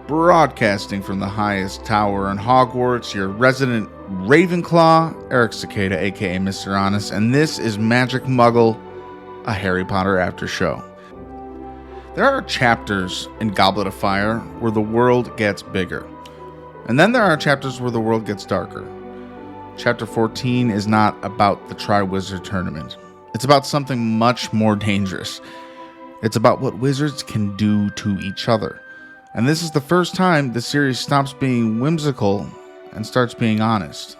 Broadcasting from the highest tower in Hogwarts, your resident Ravenclaw, Eric Cicada, aka Mr. Honest, and this is Magic Muggle, a Harry Potter after show. There are chapters in Goblet of Fire where the world gets bigger, and then there are chapters where the world gets darker. Chapter 14 is not about the Triwizard Tournament. It's about something much more dangerous. It's about what wizards can do to each other. And this is the first time the series stops being whimsical and starts being honest.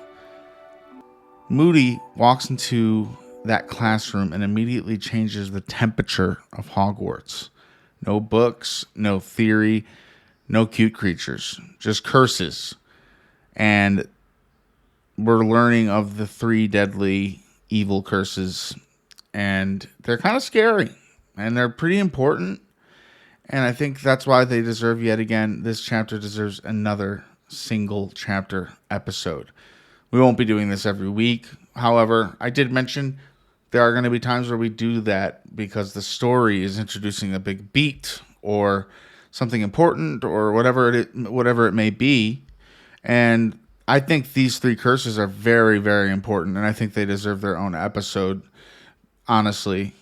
Moody walks into that classroom and immediately changes the temperature of Hogwarts. No books, no theory, no cute creatures, just curses. And we're learning of the 3 deadly evil curses, and they're kind of scary, and they're pretty important. And I think that's why they deserve, yet again, this chapter deserves another single chapter episode. We won't be doing this every week. However, I did mention there are going to be times where we do that because the story is introducing a big beat or something important or whatever it may be. And I think these 3 curses are very, very important, and I think they deserve their own episode, honestly.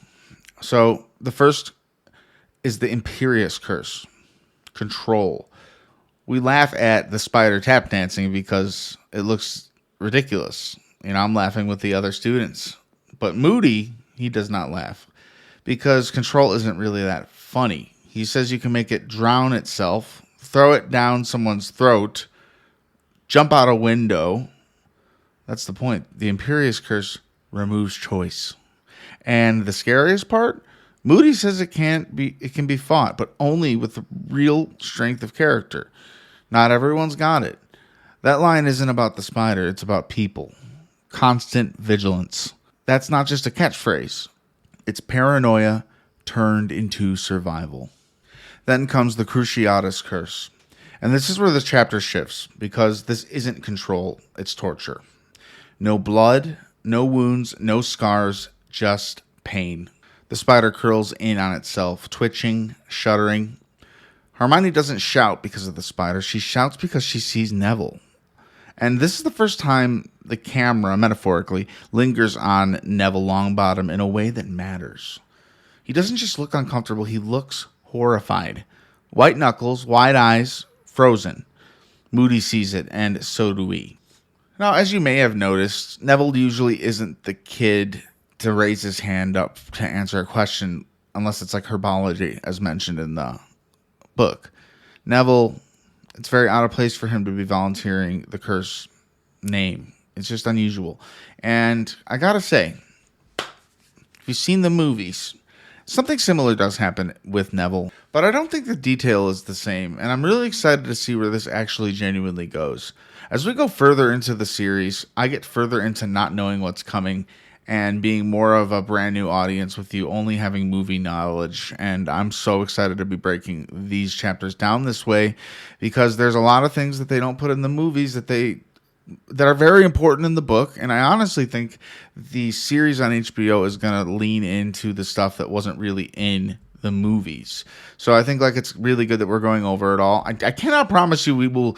So the first is the Imperius curse, control. We laugh at the spider tap dancing because it looks ridiculous. I'm laughing with the other students. But Moody, he does not laugh because control isn't really that funny. He says you can make it drown itself, throw it down someone's throat, jump out a window. That's the point. The Imperius curse removes choice. And the scariest part, Moody says it can be fought, but only with the real strength of character. Not everyone's got it. That line isn't about the spider, it's about people. Constant vigilance. That's not just a catchphrase. It's paranoia turned into survival. Then comes the Cruciatus curse. And this is where the chapter shifts, because this isn't control, it's torture. No blood, no wounds, no scars, just pain. The spider curls in on itself, twitching, shuddering. Hermione doesn't shout because of the spider. She shouts because she sees Neville. And this is the first time the camera, metaphorically, lingers on Neville Longbottom in a way that matters. He doesn't just look uncomfortable, he looks horrified. White knuckles, wide eyes, frozen. Moody sees it, and so do we. Now, as you may have noticed, Neville usually isn't the kid to raise his hand up to answer a question unless it's like herbology, as mentioned in the book. Neville, it's very out of place for him to be volunteering the curse name. It's just unusual. And I gotta say, if you've seen the movies, something similar does happen with Neville, but I don't think the detail is the same, and I'm really excited to see where this actually genuinely goes. As we go further into the series, I get further into not knowing what's coming and being more of a brand new audience with you only having movie knowledge, and I'm so excited to be breaking these chapters down this way because there's a lot of things that they don't put in the movies that are very important in the book, and I honestly think the series on HBO is going to lean into the stuff that wasn't really in the movies. So I think it's really good that we're going over it all. I cannot promise you we will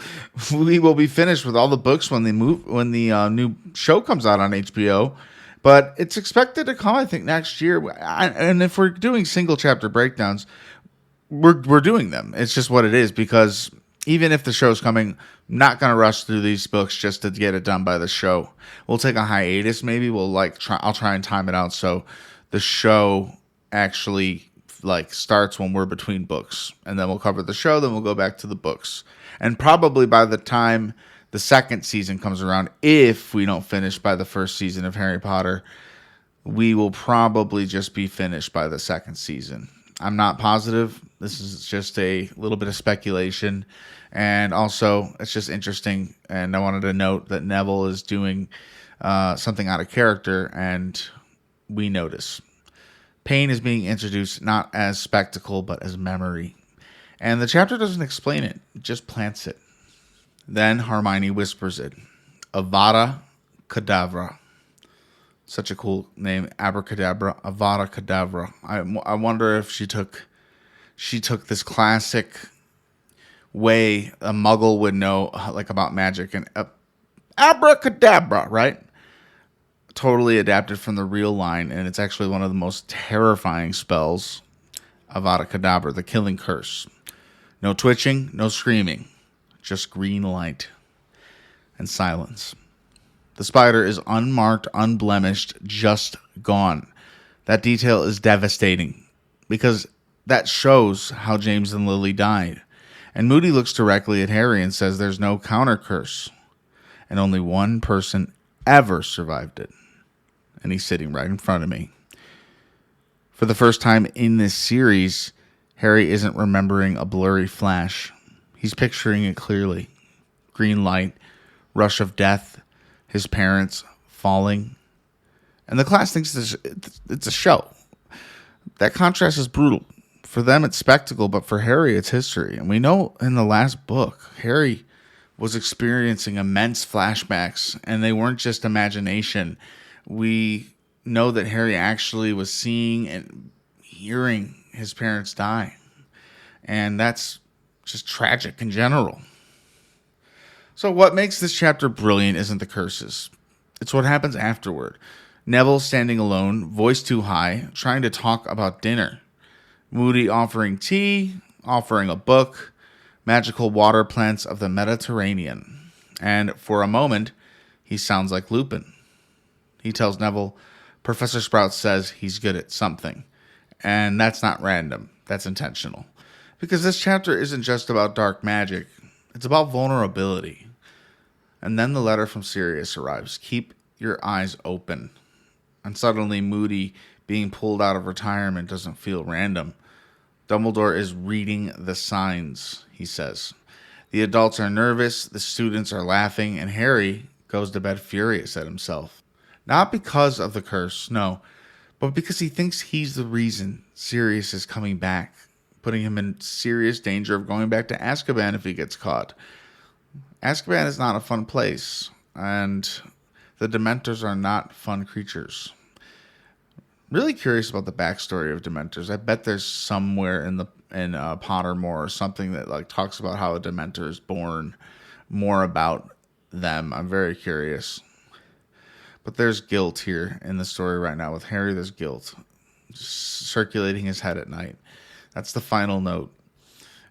be finished with all the books when the new show comes out on HBO, but it's expected to come, I think, next year. And if we're doing single chapter breakdowns, we're doing them. It's just what it is, because even if the show's coming, I'm not going to rush through these books just to get it done by the show. We'll take a hiatus. Maybe I'll try and time it out so the show actually starts when we're between books, and then we'll cover the show, then we'll go back to the books. And probably by the time the second season comes around, if we don't finish by the first season of Harry Potter, we will probably just be finished by the second season. I'm not positive. This is just a little bit of speculation. And also, it's just interesting. And I wanted to note that Neville is doing something out of character, and we notice. Pain is being introduced not as spectacle, but as memory. And the chapter doesn't explain it. It just plants it. Then Hermione whispers it. Avada Kedavra. Such a cool name. Abracadabra. Avada Kedavra. I wonder if she took this classic way a muggle would know like about magic and abracadabra, right? Totally adapted from the real line, and it's actually one of the most terrifying spells, Avada Kedavra, the killing curse. No twitching, no screaming, just green light and silence. The spider is unmarked, unblemished, just gone. That detail is devastating because that shows how James and Lily died. And Moody looks directly at Harry and says there's no countercurse. And only one person ever survived it. And he's sitting right in front of me. For the first time in this series, Harry isn't remembering a blurry flash. He's picturing it clearly. Green light, rush of death, his parents falling. And the class thinks it's a show. That contrast is brutal. For them, it's spectacle, but for Harry, it's history. And we know in the last book, Harry was experiencing immense flashbacks, and they weren't just imagination. We know that Harry actually was seeing and hearing his parents die. And that's just tragic in general. So what makes this chapter brilliant isn't the curses. It's what happens afterward. Neville standing alone, voice too high, trying to talk about dinner. Moody offering tea, offering a book, magical water plants of the Mediterranean. And for a moment, he sounds like Lupin. He tells Neville, Professor Sprout says he's good at something. And that's not random. That's intentional. Because this chapter isn't just about dark magic. It's about vulnerability. And then the letter from Sirius arrives. Keep your eyes open. And suddenly Moody being pulled out of retirement doesn't feel random. Dumbledore is reading the signs, he says. The adults are nervous, the students are laughing, and Harry goes to bed furious at himself. Not because of the curse, no, but because he thinks he's the reason Sirius is coming back, putting him in serious danger of going back to Azkaban if he gets caught. Azkaban is not a fun place, and the Dementors are not fun creatures. Really curious about the backstory of Dementors. I bet there's somewhere in Pottermore or something that like talks about how a Dementor is born, more about them. I'm very curious. But there's guilt here in the story right now with Harry. There's guilt just circulating his head at night. That's the final note.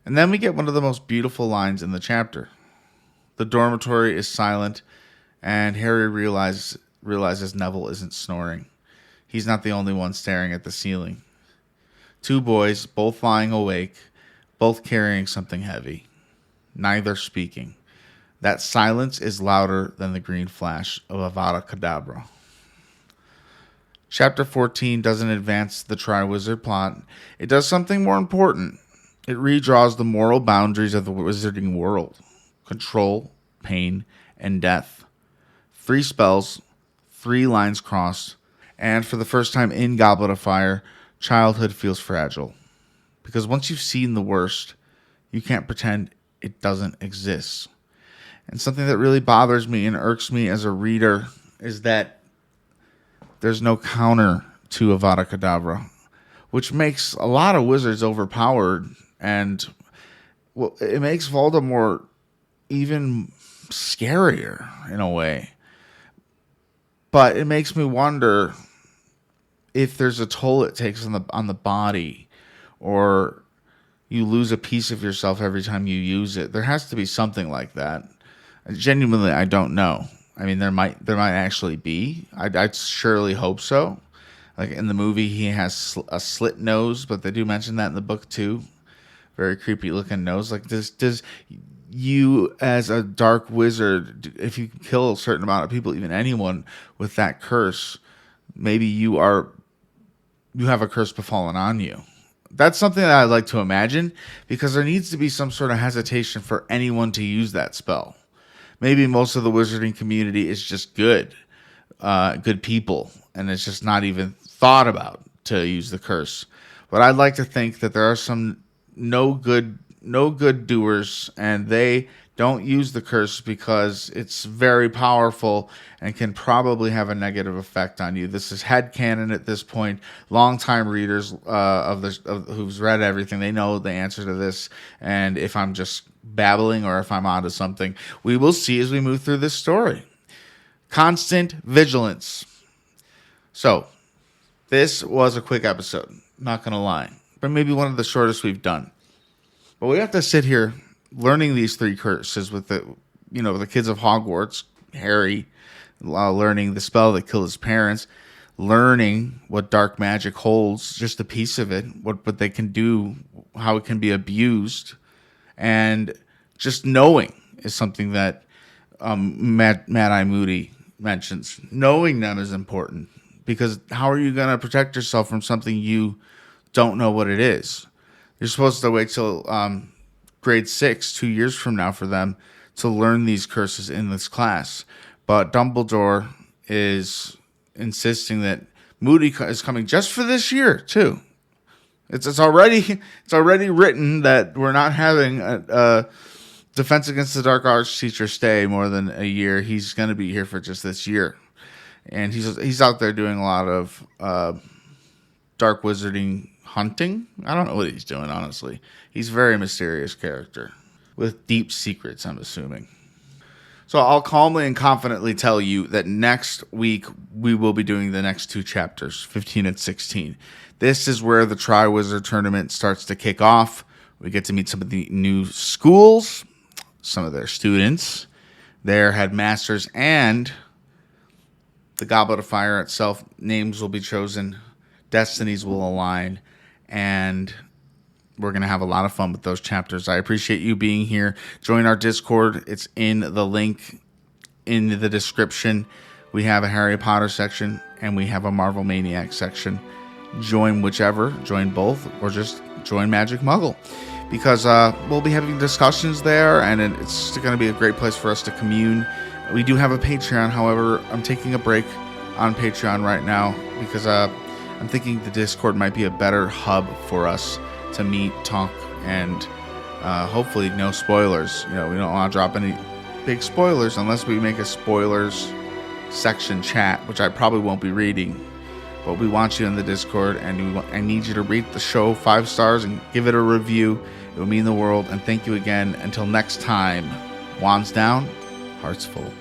And then we get one of the most beautiful lines in the chapter. The dormitory is silent, and Harry realizes Neville isn't snoring. He's not the only one staring at the ceiling. Two boys, both lying awake, both carrying something heavy. Neither speaking. That silence is louder than the green flash of Avada Kedavra. Chapter 14 doesn't advance the Triwizard plot. It does something more important. It redraws the moral boundaries of the wizarding world. Control, pain, and death. 3 spells, 3 lines crossed, and for the first time in Goblet of Fire, childhood feels fragile. Because once you've seen the worst, you can't pretend it doesn't exist. And something that really bothers me and irks me as a reader is that there's no counter to Avada Kedavra, which makes a lot of wizards overpowered, and well, it makes Voldemort even scarier in a way. But it makes me wonder if there's a toll it takes on the body, or you lose a piece of yourself every time you use it. There has to be something like that. Genuinely, I don't know. I mean, there might actually be. I'd surely hope so. Like in the movie, he has a slit nose, but they do mention that in the book too. Very creepy looking nose. Like does you as a dark wizard, if you kill a certain amount of people, even anyone with that curse, maybe you have a curse befallen on you. That's something that I'd like to imagine, because there needs to be some sort of hesitation for anyone to use that spell. Maybe most of the wizarding community is just good people, and it's just not even thought about to use the curse. But I'd like to think that there are some no good doers, and they don't use the curse because it's very powerful and can probably have a negative effect on you. This is headcanon at this point. Longtime readers of who's read everything, they know the answer to this. And if I'm just babbling or if I'm onto something. We will see as we move through this story. Constant vigilance. So, this was a quick episode, not going to lie, but maybe one of the shortest we've done. But we have to sit here learning these 3 curses with the kids of Hogwarts, Harry, learning the spell that killed his parents, learning what dark magic holds, just a piece of it, what they can do, how it can be abused, and just knowing is something that Mad-Eye Moody mentions. Knowing them is important, because how are you going to protect yourself from something you don't know what it is? You're supposed to wait till grade 6, 2 years from now, for them to learn these curses in this class. But Dumbledore is insisting that Moody is coming just for this year too. It's already written that we're not having a Defense Against the Dark Arts teacher stay more than a year. He's going to be here for just this year, and he's out there doing a lot of dark wizarding hunting. I don't know what he's doing, honestly. He's a very mysterious character with deep secrets, I'm assuming. So I'll calmly and confidently tell you that next week we will be doing the next 2 chapters, 15 and 16. This is where the Triwizard Tournament starts to kick off. We get to meet some of the new schools, some of their students, their headmasters, and the Goblet of Fire itself. Names will be chosen, destinies will align, and we're going to have a lot of fun with those chapters. I appreciate you being here. Join our Discord. It's in the link in the description. We have a Harry Potter section, and we have a Marvel Maniac section. Join whichever. Join both, or just join Magic Muggle, because we'll be having discussions there, and it's going to be a great place for us to commune. We do have a Patreon. However, I'm taking a break on Patreon right now because I'm thinking the Discord might be a better hub for us to meet, talk, and hopefully no spoilers. We don't want to drop any big spoilers unless we make a spoilers section chat, which I probably won't be reading. But we want you in the Discord, and I need you to rate the show 5 stars and give it a review. It would mean the world. And thank you again. Until next time, wands down, hearts full.